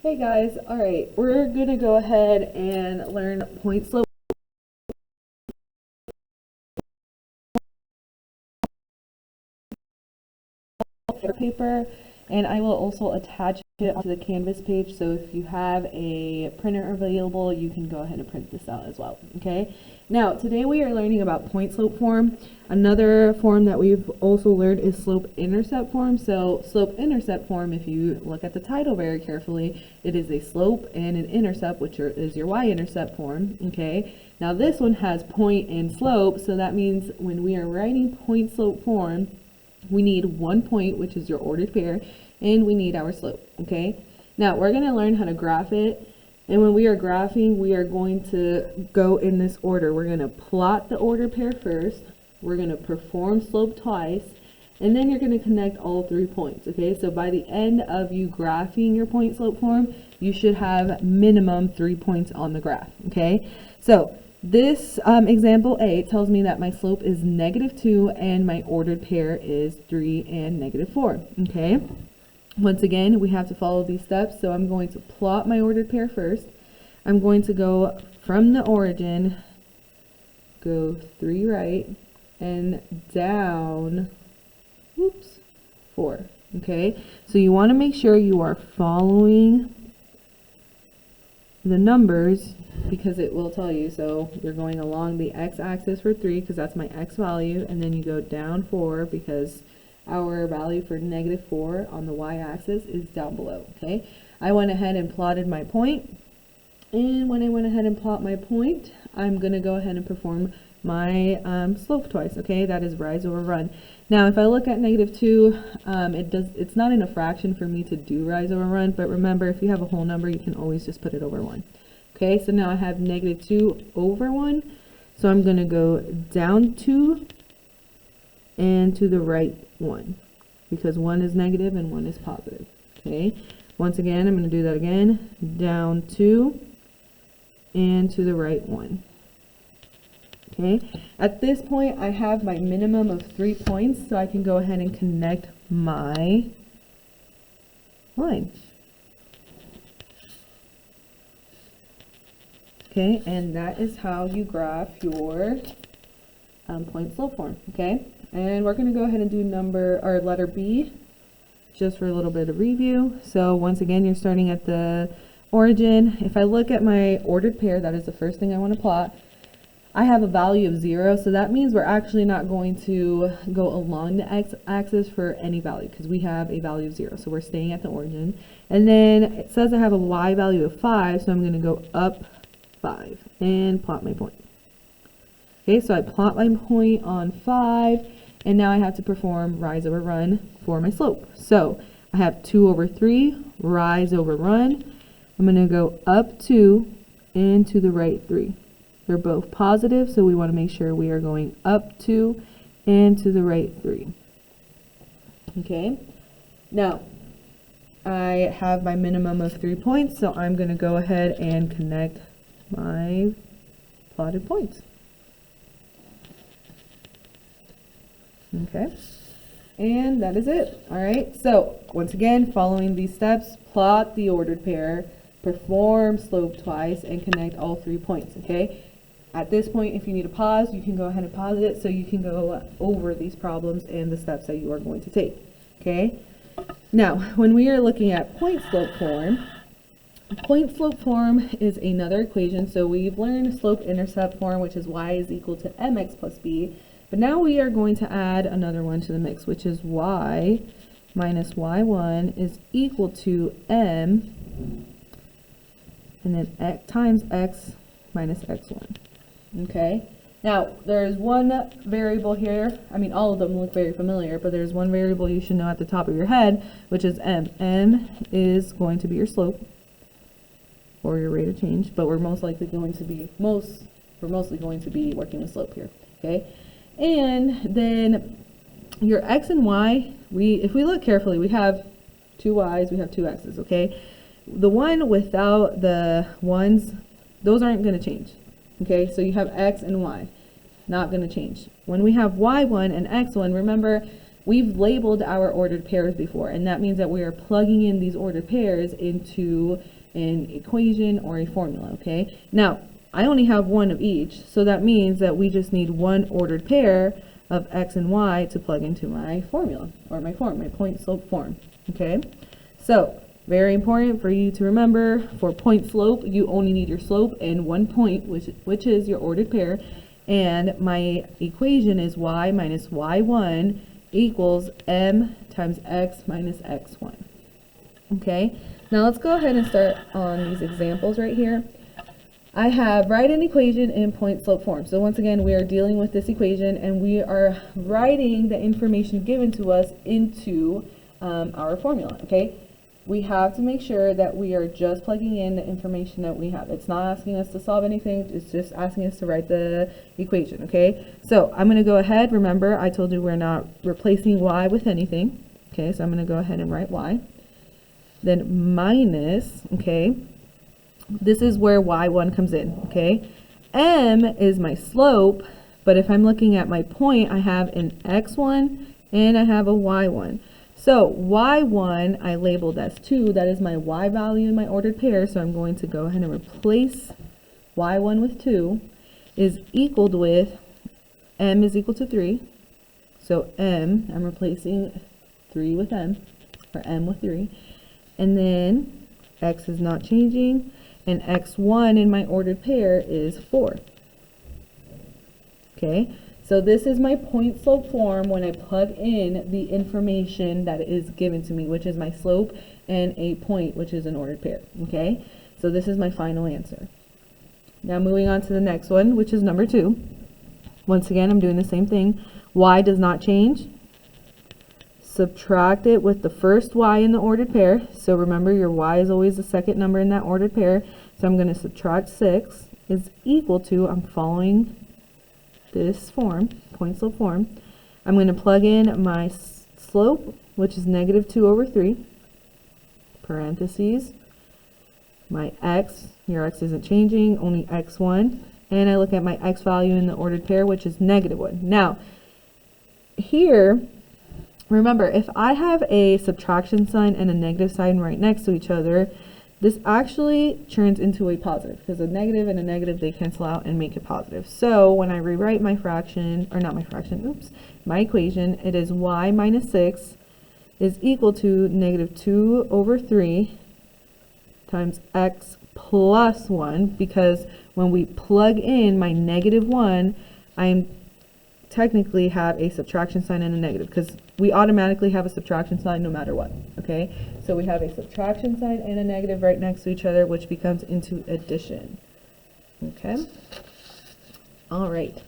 Hey guys, alright, we're gonna go ahead and learn point slope paper, and I will also attach it to the Canvas page, so if you have a printer available, you can go ahead and print this out as well, okay? Now, today we are learning about point slope form. Another form that we've also learned is slope-intercept form. So slope-intercept form, if you look at the title very carefully, it is a slope and an intercept, which is your y-intercept form, okay? Now this one has point and slope, so that means when we are writing point slope form, we need one point, which is your ordered pair, and we need our slope, okay? Now we're going to learn how to graph it, and when we are graphing, we are going to go in this order. We're going to plot the ordered pair first, we're going to perform slope twice, and then you're going to connect all 3 points, okay? So by the end of you graphing your point slope form, you should have minimum 3 points on the graph, okay? So this example A tells me that my slope is -2 and my ordered pair is 3 and -4, okay? Once again, we have to follow these steps, so I'm going to plot my ordered pair first. I'm going to go from the origin, go 3 right, and down, 4, okay? So you want to make sure you are following the numbers, because it will tell you. So you're going along the x-axis for 3 because that's my x value, and then you go down 4 because our value for -4 on the y-axis is down below, okay? I went ahead and plotted my point, and when I went ahead and plot my point, I'm going to go ahead and perform my slope twice, okay? That is rise over run. Now if I look at -2, it's not in a fraction for me to do rise over run, but remember, if you have a whole number, you can always just put it over 1. Okay, so now I have -2 over 1, so I'm going to go down 2 and to the right 1, because 1 is negative and 1 is positive. Okay, once again, I'm going to do that again, down 2 and to the right 1. Okay, at this point I have my minimum of 3 points, so I can go ahead and connect my line. Okay, and that is how you graph your point slope form, okay? And we're going to go ahead and do letter B, just for a little bit of review. So once again, you're starting at the origin. If I look at my ordered pair, that is the first thing I want to plot. I have a value of 0, so that means we're actually not going to go along the x-axis for any value, because we have a value of 0, so we're staying at the origin. And then it says I have a y value of 5, so I'm going to go up 5 and plot my point. Okay, so I plot my point on 5, and now I have to perform rise over run for my slope. So I have 2 over 3, rise over run. I'm going to go up 2 and to the right 3. They're both positive, so we want to make sure we are going up 2 and to the right 3. Okay, now I have my minimum of 3 points, so I'm going to go ahead and connect my plotted points. Okay, and that is it. All right, so once again, following these steps, plot the ordered pair, perform slope twice, and connect all 3 points. Okay, at this point, if you need a pause, you can go ahead and pause it so you can go over these problems and the steps that you are going to take. Okay, now when we are looking at point slope form is another equation. So we've learned slope-intercept form, which is y is equal to mx plus b. But now we are going to add another one to the mix, which is y minus y1 is equal to m, and then x times x minus x1. Okay, now there's one variable here. I mean, all of them look very familiar, but there's one variable you should know at the top of your head, which is m. M is going to be your slope, or your rate of change, but we're mostly going to be working with slope here. Okay, and then your x and y, if we look carefully, we have 2 y's, we have 2 x's. Okay, the one without the ones, those aren't going to change. Okay, so you have x and y, not going to change. When we have y1 and x1, remember we've labeled our ordered pairs before, and that means that we are plugging in these ordered pairs into an equation or a formula, okay? Now, I only have one of each, so that means that we just need one ordered pair of x and y to plug into my formula, or my point slope form, okay? So, very important for you to remember, for point slope, you only need your slope and one point, which is your ordered pair, and my equation is y minus y1 equals m times x minus x1, okay? Now let's go ahead and start on these examples right here. I have write an equation in point slope form. So once again, we are dealing with this equation and we are writing the information given to us into our formula, okay? We have to make sure that we are just plugging in the information that we have. It's not asking us to solve anything, it's just asking us to write the equation, okay? So I'm gonna go ahead, remember I told you we're not replacing y with anything, okay? So I'm gonna go ahead and write y. Then minus, okay? This is where y1 comes in, okay? M is my slope, but if I'm looking at my point, I have an x1 and I have a y1. So y1 I labeled as 2, that is my y value in my ordered pair, so I'm going to go ahead and replace y1 with 2 is equaled with, m is equal to 3, so m, I'm replacing 3 with m, or m with 3, and then x is not changing, and x1 in my ordered pair is 4. Okay, so this is my point slope form when I plug in the information that is given to me, which is my slope and a point, which is an ordered pair. Okay, so this is my final answer. Now moving on to the next one, which is number 2. Once again, I'm doing the same thing. Y does not change. Subtract it with the first y in the ordered pair. So remember, your y is always the second number in that ordered pair. So I'm going to subtract 6 is equal to, I'm following this form, point slope form. I'm going to plug in my slope, which is -2/3, parentheses, my x, your x isn't changing, only x1, and I look at my x value in the ordered pair, which is -1. Now, here, remember, if I have a subtraction sign and a negative sign right next to each other, this actually turns into a positive, because a negative and a negative, they cancel out and make it positive. So when I rewrite my fraction, or not my fraction, oops, my equation, it is y minus 6 is equal to -2/3 times x plus 1, because when we plug in my -1, I'm technically have a subtraction sign and a negative, because we automatically have a subtraction sign no matter what, okay? So we have a subtraction sign and a negative right next to each other, which becomes into addition, okay? All right,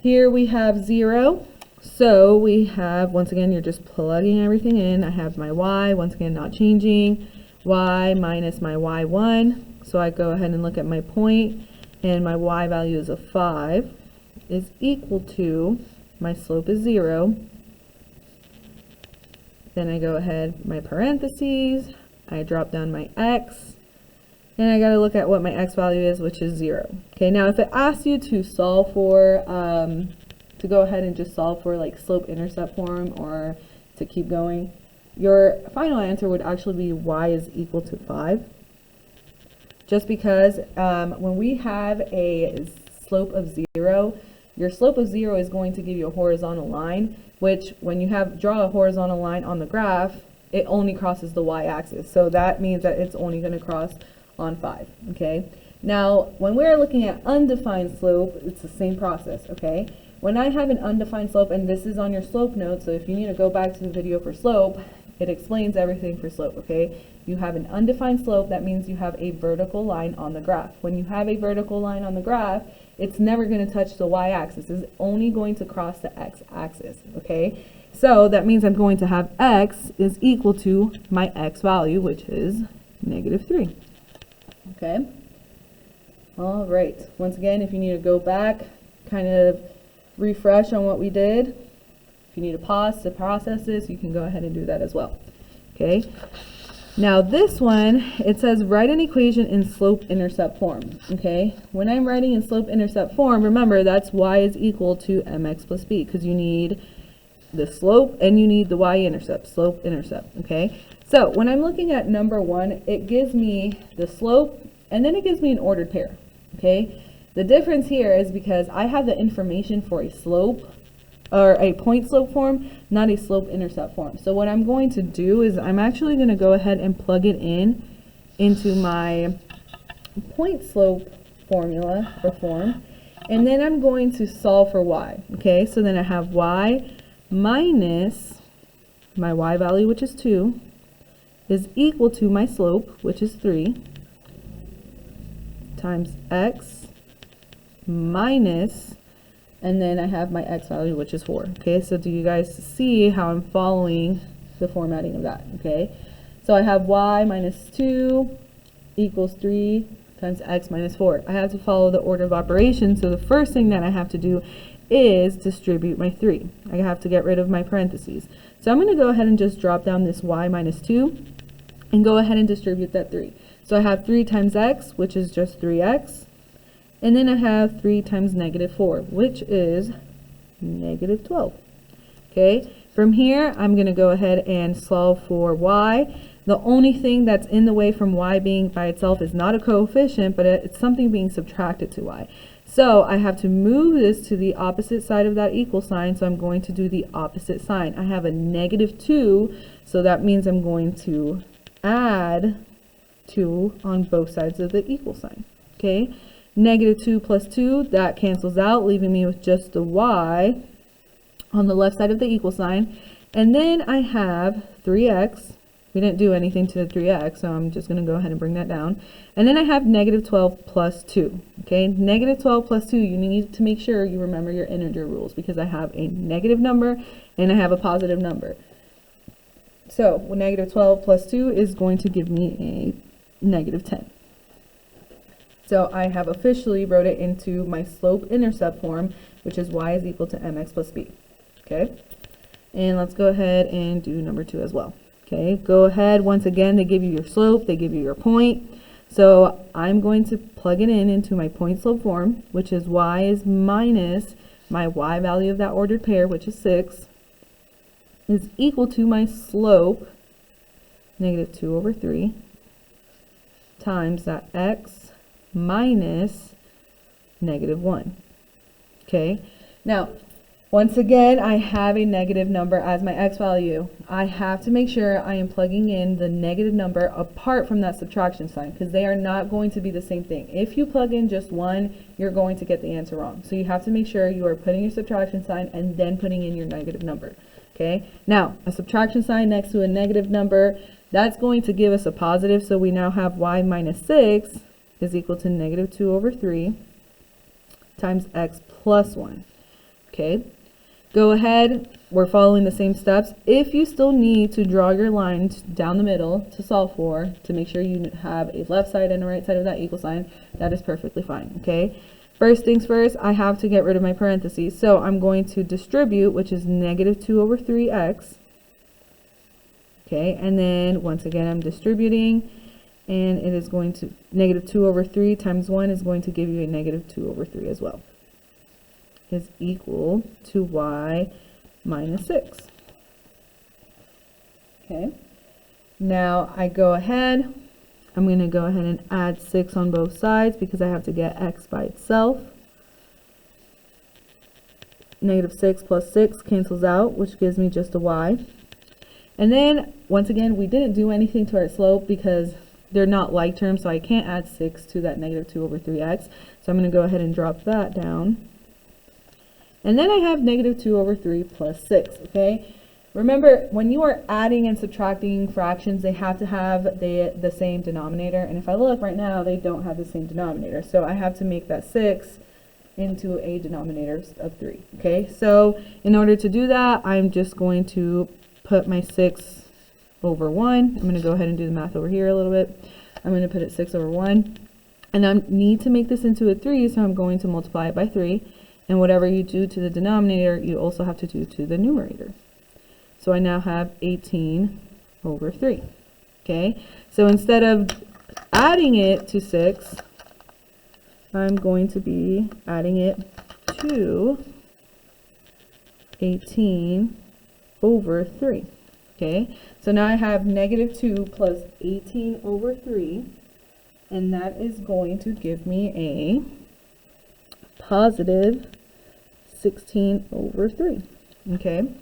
here we have 0. So we have, once again, you're just plugging everything in. I have my y, once again, not changing, y minus my y1. So I go ahead and look at my point, and my y value is a 5. Is equal to, my slope is 0, then I go ahead, my parentheses, I drop down my x, and I got to look at what my x value is, which is 0. Okay, now if it asks you to solve for, to go ahead and just solve for like slope-intercept form, or to keep going, your final answer would actually be y is equal to 5. Just because when we have a slope of 0, your slope of 0 is going to give you a horizontal line, which when you draw a horizontal line on the graph, it only crosses the y-axis. So that means that it's only going to cross on 5, okay? Now, when we're looking at undefined slope, it's the same process, okay? When I have an undefined slope, and this is on your slope note, so if you need to go back to the video for slope, it explains everything for slope, okay? You have an undefined slope, that means you have a vertical line on the graph. When you have a vertical line on the graph, it's never going to touch the y-axis. It's only going to cross the x-axis, okay? So that means I'm going to have x is equal to my x value, which is -3, okay? All right, once again, if you need to go back, kind of refresh on what we did, if you need to pause to process this, you can go ahead and do that as well, okay? Now this one, it says write an equation in slope-intercept form, okay? When I'm writing in slope-intercept form, remember that's y is equal to mx plus b, because you need the slope and you need the y-intercept, slope-intercept, okay? So when I'm looking at number 1, it gives me the slope and then it gives me an ordered pair, okay? The difference here is because I have the information for a slope or a point slope form, not a slope intercept form. So what I'm going to do is I'm actually going to go ahead and plug it in into my point slope formula or form, and then I'm going to solve for y. Okay, so then I have y minus my y value, which is 2, is equal to my slope, which is 3, times x minus, and then I have my x value, which is 4. Okay, so do you guys see how I'm following the formatting of that? Okay, so I have y minus 2 equals 3 times x minus 4. I have to follow the order of operations, so the first thing that I have to do is distribute my 3. I have to get rid of my parentheses. So I'm going to go ahead and just drop down this y minus 2 and go ahead and distribute that 3. So I have 3 times x, which is just 3x. And then I have 3 times negative 4, which is negative 12. Okay, from here, I'm going to go ahead and solve for y. The only thing that's in the way from y being by itself is not a coefficient, but it's something being subtracted to y. So I have to move this to the opposite side of that equal sign, so I'm going to do the opposite sign. I have a negative 2, so that means I'm going to add 2 on both sides of the equal sign. Okay. Negative 2 plus 2, that cancels out, leaving me with just the y on the left side of the equal sign. And then I have 3x. We didn't do anything to the 3x, so I'm just going to go ahead and bring that down. And then I have negative 12 plus 2. Okay, negative 12 plus 2, you need to make sure you remember your integer rules because I have a negative number and I have a positive number. So negative 12 plus 2 is going to give me a negative 10. So I have officially wrote it into my slope-intercept form, which is y is equal to mx plus b. Okay, and let's go ahead and do number 2 as well. Okay, go ahead. Once again, they give you your slope, they give you your point. So I'm going to plug it in into my point slope form, which is y is minus my y value of that ordered pair, which is 6, is equal to my slope, negative 2 over 3, times that x minus negative 1. Okay, now once again I have a negative number as my x value. I have to make sure I am plugging in the negative number apart from that subtraction sign because they are not going to be the same thing. If you plug in just 1, you're going to get the answer wrong. So you have to make sure you are putting your subtraction sign and then putting in your negative number. Okay, now a subtraction sign next to a negative number, that's going to give us a positive, so we now have y minus 6 is equal to negative 2 over 3 times x plus 1. Okay, go ahead, we're following the same steps. If you still need to draw your lines down the middle to solve for, to make sure you have a left side and a right side of that equal sign, that is perfectly fine. Okay, first things first, I have to get rid of my parentheses, so I'm going to distribute, which is negative 2 over 3x. Okay, and then once again I'm distributing, and it is going to negative 2 over 3 times 1 is going to give you a negative 2 over 3 as well, is equal to y minus 6. Okay, now I go ahead, I'm going to go ahead and add 6 on both sides because I have to get x by itself. Negative 6 plus 6 cancels out, which gives me just a y. And then once again, we didn't do anything to our slope because they're not like terms, so I can't add 6 to that negative 2 over 3x. So I'm going to go ahead and drop that down. And then I have negative 2 over 3 plus 6, okay? Remember, when you are adding and subtracting fractions, they have to have the same denominator. And if I look right now, they don't have the same denominator. So I have to make that 6 into a denominator of 3, okay? So in order to do that, I'm just going to put my 6 over 1. I'm going to go ahead and do the math over here a little bit. I'm going to put it 6 over 1. And I need to make this into a 3, so I'm going to multiply it by 3. And whatever you do to the denominator, you also have to do to the numerator. So I now have 18 over 3. Okay, so instead of adding it to 6, I'm going to be adding it to 18 over 3. Okay, so now I have negative 2 plus 18 over 3, and that is going to give me a positive 16 over 3. Okay,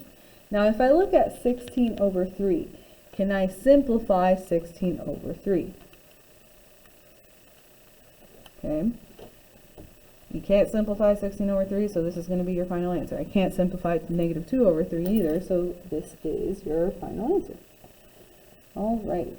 now if I look at 16 over 3, can I simplify 16 over 3? Okay, you can't simplify 16 over 3, so this is going to be your final answer. I can't simplify negative 2 over 3 either, so this is your final answer. All right.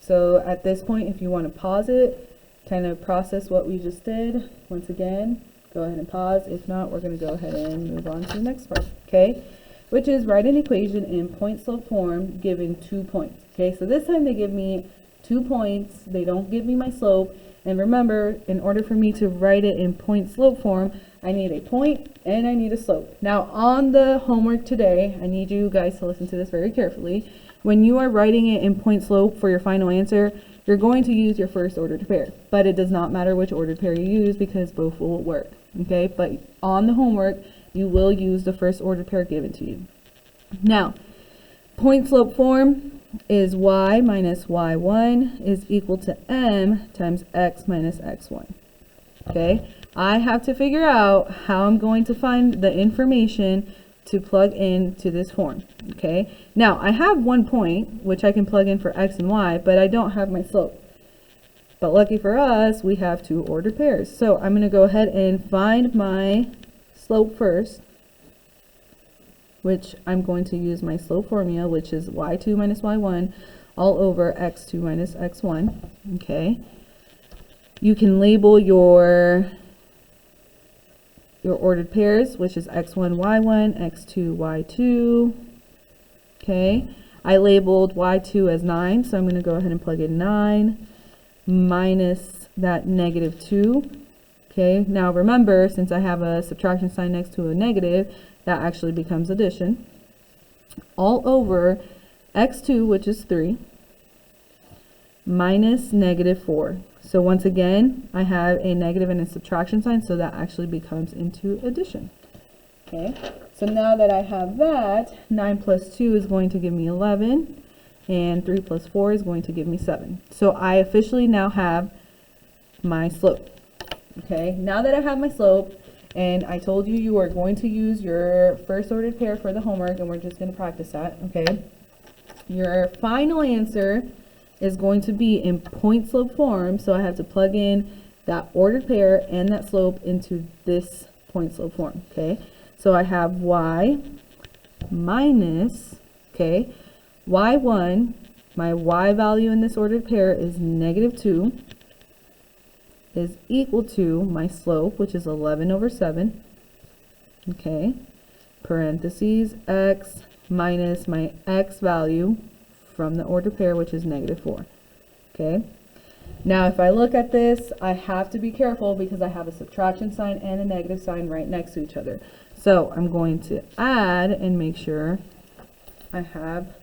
So at this point, if you want to pause it, kind of process what we just did, once again, go ahead and pause. If not, we're going to go ahead and move on to the next part, okay? Which is write an equation in point-slope form given 2 points. Okay, so this time they give me 2 points. They don't give me my slope. And remember, in order for me to write it in point-slope form, I need a point and I need a slope. Now, on the homework today, I need you guys to listen to this very carefully. When you are writing it in point-slope for your final answer, you're going to use your first ordered pair. But it does not matter which ordered pair you use because both will work. Okay, but on the homework, you will use the first ordered pair given to you. Now, point-slope form is y minus y1 is equal to m times x minus x1. Okay, I have to figure out how I'm going to find the information to plug into this form. Okay, now I have 1 point which I can plug in for x and y, but I don't have my slope. But lucky for us, we have 2 ordered pairs. So I'm going to go ahead and find my slope first, which I'm going to use my slope formula, which is y2 minus y1 all over x2 minus x1. Okay, you can label your ordered pairs, which is x1 y1, x2 y2. Okay, I labeled y2 as 9, so I'm going to go ahead and plug in 9 minus that negative 2. Okay, now remember, since I have a subtraction sign next to a negative, that actually becomes addition, all over x2, which is 3, minus negative 4. So once again, I have a negative and a subtraction sign, so that actually becomes into addition. Okay, so now that I have that, 9 plus 2 is going to give me 11, and 3 plus 4 is going to give me 7. So I officially now have my slope. Okay, now that I have my slope, and I told you you are going to use your first ordered pair for the homework, and we're just going to practice that, okay? Your final answer is going to be in point slope form, so I have to plug in that ordered pair and that slope into this point slope form, okay? So I have y minus, okay, y1, my y value in this ordered pair is negative 2, is equal to my slope, which is 11 over 7, okay, parentheses x minus my x value from the ordered pair, which is negative 4. Okay, now if I look at this, I have to be careful because I have a subtraction sign and a negative sign right next to each other. So I'm going to add and make sure I have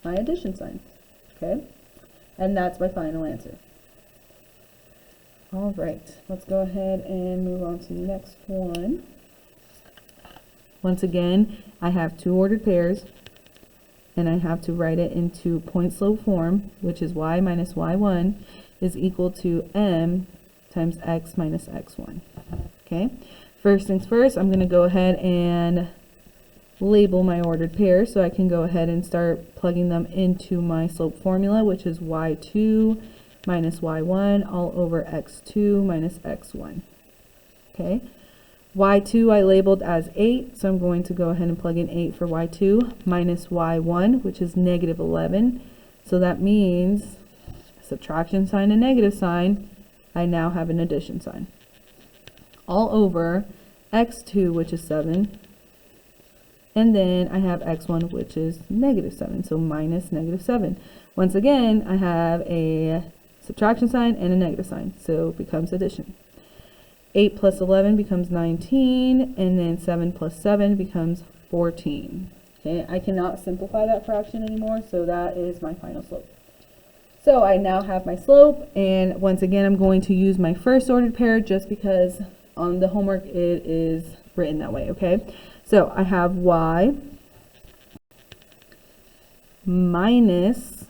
my addition sign. Okay, and that's my final answer. All right, let's go ahead and move on to the next one. Once again, I have 2 ordered pairs, and I have to write it into point slope form, which is y minus y1 is equal to m times x minus x1. Okay, first things first, I'm going to go ahead and label my ordered pairs so I can go ahead and start plugging them into my slope formula, which is y2 minus y1 all over x2 minus x1. Okay, y2 I labeled as 8, so I'm going to go ahead and plug in 8 for y2, minus y1, which is negative 11. So that means subtraction sign and negative sign, I now have an addition sign. All over x2, which is 7, and then I have x1, which is negative 7, so minus negative 7. Once again, I have a subtraction sign and a negative sign, so it becomes addition. 8 plus 11 becomes 19, and then 7 plus 7 becomes 14. Okay, I cannot simplify that fraction anymore, so that is my final slope. So I now have my slope, and once again, I'm going to use my first ordered pair just because on the homework it is written that way, okay? So I have y minus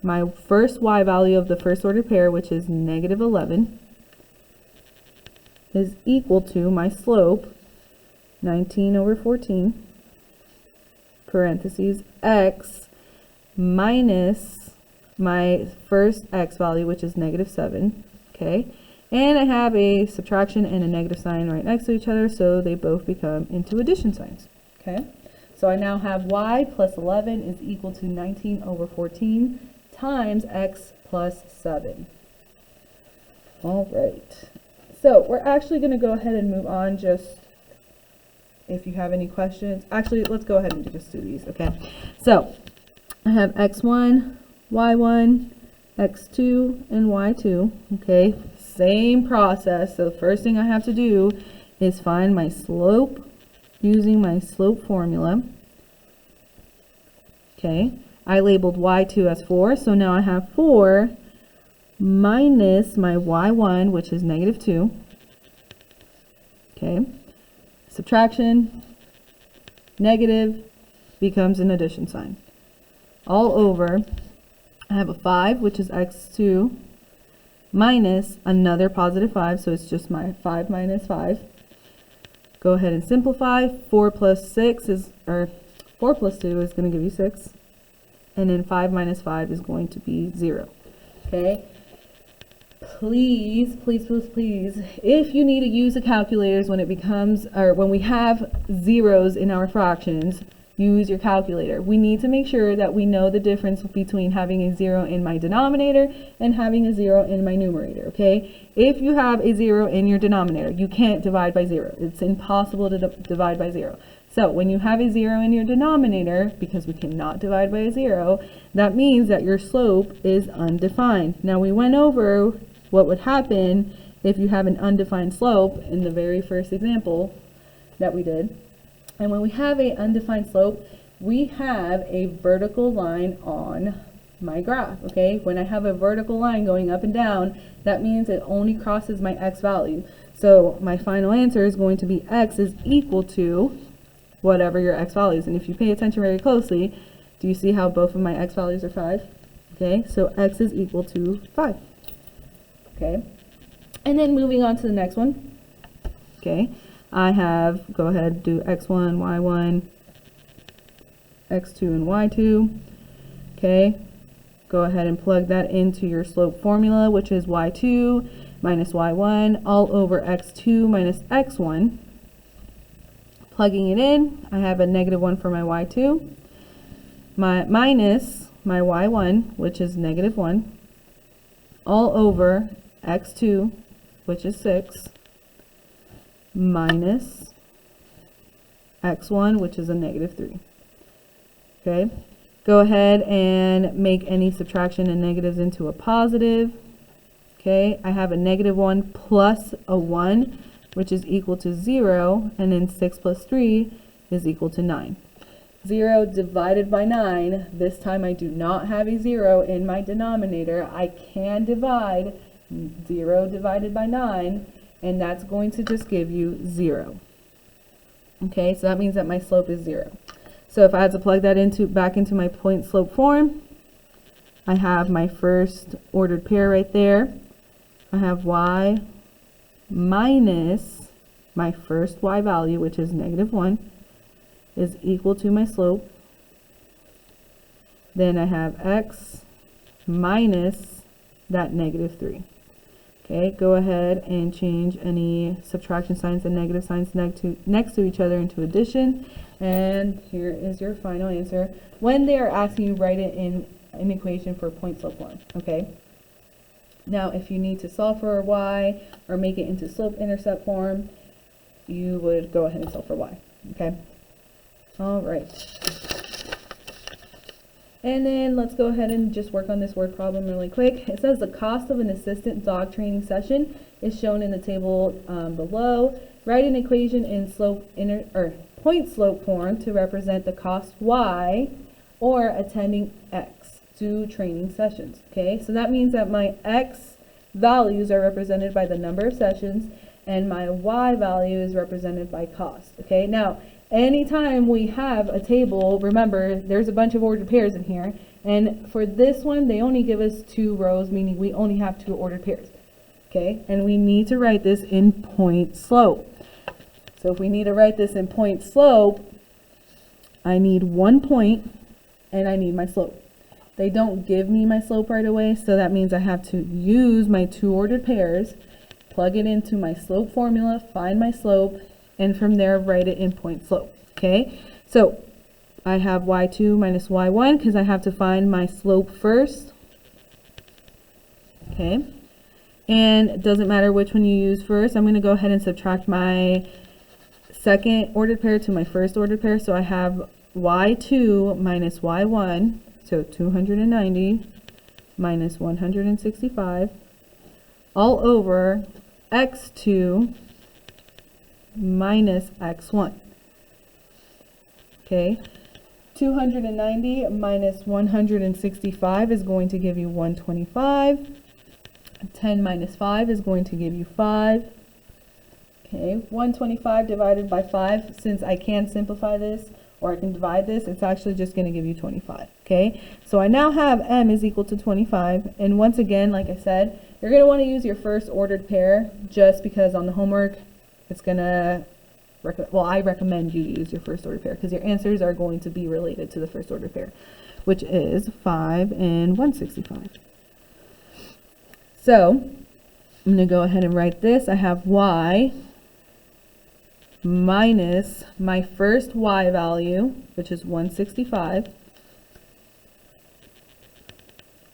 my first y value of the first ordered pair, which is negative 11, is equal to my slope, 19 over 14, parentheses, x minus my first x value, which is negative 7, okay? And I have a subtraction and a negative sign right next to each other, so they both become into addition signs, okay? So I now have y plus 11 is equal to 19 over 14 times x plus 7. All right. So we're actually going to go ahead and move on. Just if you have any questions. Actually, let's go ahead and just do these, okay? So I have x1, y1, x2, and y2, okay? Same process. So the first thing I have to do is find my slope using my slope formula. Okay, I labeled y2 as 4, so now I have 4 minus my y1, which is negative 2. Okay, subtraction, negative becomes an addition sign. All over, I have a 5, which is x2, minus another positive 5, so it's just my 5 minus 5. Go ahead and simplify. 4 plus 6 is, or 4 plus 2 is going to give you 6. And then 5 minus 5 is going to be 0. Okay? Please, please, please, please, if you need to use the calculators when it becomes, or when we have zeros in our fractions, use your calculator. We need to make sure that we know the difference between having a 0 in my denominator and having a 0 in my numerator, okay? If you have a 0 in your denominator, you can't divide by 0. It's impossible to divide by 0. So when you have a 0 in your denominator, because we cannot divide by a 0, that means that your slope is undefined. Now we went over what would happen if you have an undefined slope in the very first example that we did. And when we have an undefined slope, we have a vertical line on my graph, okay? When I have a vertical line going up and down, that means it only crosses my x value. So my final answer is going to be x is equal to whatever your x value is. And if you pay attention very closely, do you see how both of my x values are 5? Okay, so x is equal to 5. Okay, and then moving on to the next one. Okay, I have, go ahead, do x1, y1, x2, and y2. Okay, go ahead and plug that into your slope formula, which is y2 minus y1 all over x2 minus x1. Plugging it in, I have a negative 1 for my y2, my minus my y1, which is negative 1, all over x2, which is 6, minus x1, which is a negative 3. Okay, go ahead and make any subtraction and negatives into a positive. Okay, I have a negative 1 plus a 1, which is equal to 0, and then 6 plus 3 is equal to 9. 0 divided by 9, this time I do not have a 0 in my denominator. I can divide 0 divided by 9, and that's going to just give you 0. Okay, so that means that my slope is 0. So if I had to plug that back into my point slope form, I have my first ordered pair right there. I have y minus my first y value, which is negative 1, is equal to my slope. Then I have x minus that negative 3. Okay, go ahead and change any subtraction signs and negative signs next to each other into addition. And here is your final answer. When they are asking you, write it in an equation for point slope form. Okay. Now, if you need to solve for y or make it into slope-intercept form, you would go ahead and solve for y. Okay. All right. And then let's go ahead and just work on this word problem really quick. It says the cost of an assistant dog training session is shown in the table below. Write an equation in point slope form to represent the cost y or attending x to training sessions. Okay, so that means that my x values are represented by the number of sessions and my y value is represented by cost. Okay, now anytime we have a table, remember there's a bunch of ordered pairs in here, and for this one they only give us 2 rows, meaning we only have 2 ordered pairs. Okay, and we need to write this in point slope. So if we need to write this in point slope, I need 1 point and I need my slope. They don't give me my slope right away, so that means I have to use my 2 ordered pairs, plug it into my slope formula, find my slope, and from there write it in point slope. Okay, so I have y2 minus y1 because I have to find my slope first. Okay, and it doesn't matter which one you use first. I'm going to go ahead and subtract my second ordered pair to my first ordered pair. So I have y2 minus y1, so 290 minus 165, all over x2 minus x1. Okay, 290 minus 165 is going to give you 125. 10 minus 5 is going to give you 5. Okay, 125 divided by 5, since I can simplify this, or I can divide this, it's actually just going to give you 25. Okay, so I now have m is equal to 25, and once again, like I said, you're going to want to use your first ordered pair, just because on the homework, it's going to, well, I recommend you use your first ordered pair, because your answers are going to be related to the first ordered pair, which is 5 and 165. So I'm going to go ahead and write this. I have y minus my first y value, which is 165,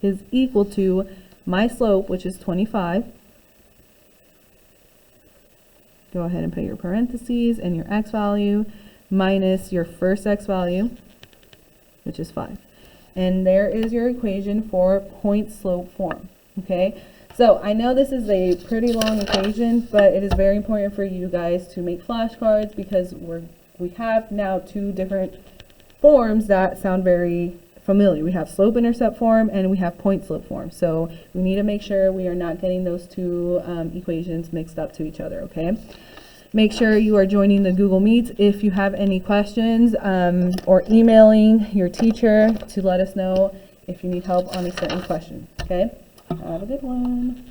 is equal to my slope, which is 25. Go ahead and put your parentheses and your x value minus your first x value, which is 5. And there is your equation for point slope form. Okay, so I know this is a pretty long equation, but it is very important for you guys to make flashcards, because we have now 2 different forms that sound very familiar. We have slope-intercept form and we have point slope form. So we need to make sure we are not getting those 2 equations mixed up to each other. Okay. Make sure you are joining the Google Meets if you have any questions, or emailing your teacher to let us know if you need help on a certain question. Okay. Have a good one.